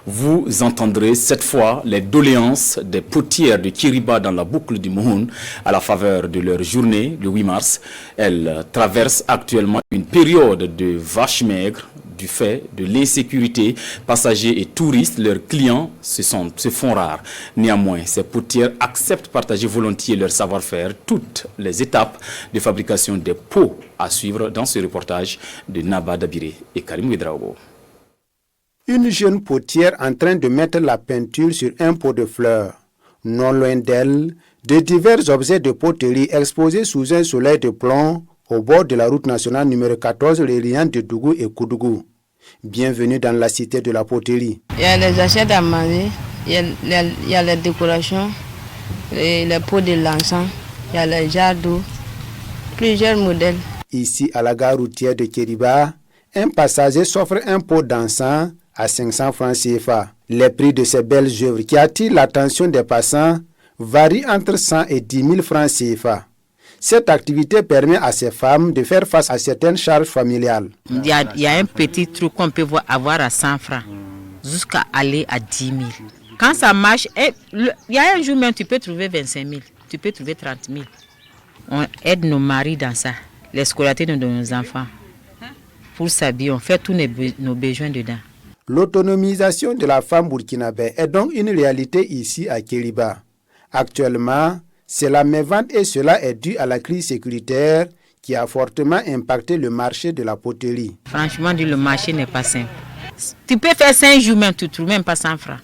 Vous entendrez cette fois les doléances des potières de Kiriba dans la boucle du Mohun à la faveur de leur journée le 8 mars. Elles traversent actuellement une période de vaches maigres du fait de l'insécurité. Passagers et touristes, leurs clients se font rares. Néanmoins, ces potières acceptent de partager volontiers leur savoir-faire, toutes les étapes de fabrication des pots à suivre dans ce reportage de Naba Dabiré et Karim Ouedraogo. Une jeune potière en train de mettre la peinture sur un pot de fleurs. Non loin d'elle, de divers objets de poterie exposés sous un soleil de plomb au bord de la route nationale numéro 14 reliant de Dougou et Koudougou. Bienvenue dans la cité de la poterie. Il y a les assiettes à manger, il y a les décorations, les pots de l'encens, il y a les jarres d'eau, plusieurs modèles. Ici, à la gare routière de Kiriba, un passager s'offre un pot d'encens à 500 francs CFA. Les prix de ces belles œuvres qui attirent l'attention des passants varient entre 100 et 10 000 francs CFA. Cette activité permet à ces femmes de faire face à certaines charges familiales. Il y a un petit truc qu'on peut avoir à 100 francs jusqu'à aller à 10 000. Quand ça marche, il y a un jour même tu peux trouver 25 000, tu peux trouver 30 000. On aide nos maris dans ça, les scolarités de nos enfants. Pour s'habiller, on fait tous nos besoins dedans. L'autonomisation de la femme burkinabé est donc une réalité ici à Kiriba. Actuellement, c'est la mévente et cela est dû à la crise sécuritaire qui a fortement impacté le marché de la poterie. Franchement, le marché n'est pas simple. Tu peux faire 5 jours même, tu ne trouves même pas 100 francs.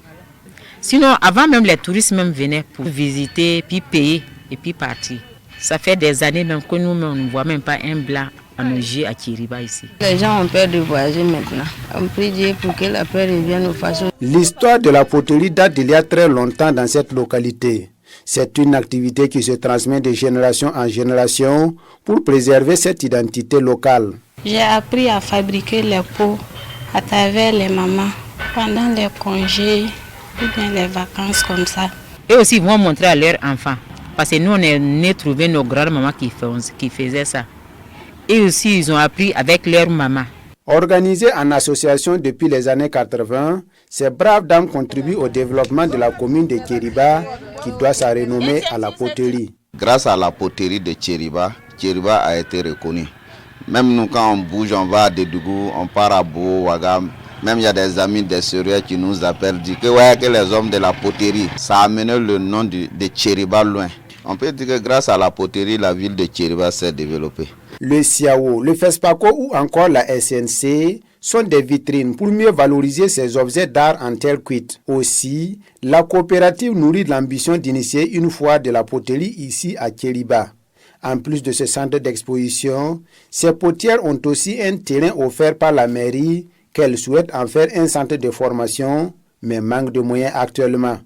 Sinon, avant même, les touristes même venaient pour visiter, puis payer et puis partir. Ça fait des années même que nous on ne voit même pas un blanc en OG à Kiriba ici. Les gens ont peur de voyager maintenant. On prie Dieu pour que la paix revienne aux façons. L'histoire de la poterie date d'il y a très longtemps dans cette localité. C'est une activité qui se transmet de génération en génération pour préserver cette identité locale. J'ai appris à fabriquer les pots à travers les mamans pendant les congés ou bien les vacances comme ça. Et aussi, ils vont montrer à leurs enfants. Parce que nous, on est nés trouver nos grandes-mamans qui faisaient ça. Et aussi, ils ont appris avec leurs mamans. Organisée en association depuis les années 80, ces braves dames contribuent au développement de la commune de Kiriba qui doit sa renommée à la poterie. Grâce à la poterie de Kiriba, Kiriba a été reconnue. Même nous, quand on bouge, on va à Dougou, on part à Bo, Ouagam. Même il y a des amis des sérieux qui nous appellent, disent que les hommes de la poterie, ça a amené le nom de Kiriba loin. On peut dire que grâce à la poterie, la ville de Kiriba s'est développée. Le SIAO, le FESPACO ou encore la SNC sont des vitrines pour mieux valoriser ces objets d'art en terre cuite. Aussi, la coopérative nourrit l'ambition d'initier une foire de la poterie ici à Kiriba. En plus de ce centre d'exposition, ces potières ont aussi un terrain offert par la mairie qu'elle souhaite en faire un centre de formation, mais manque de moyens actuellement.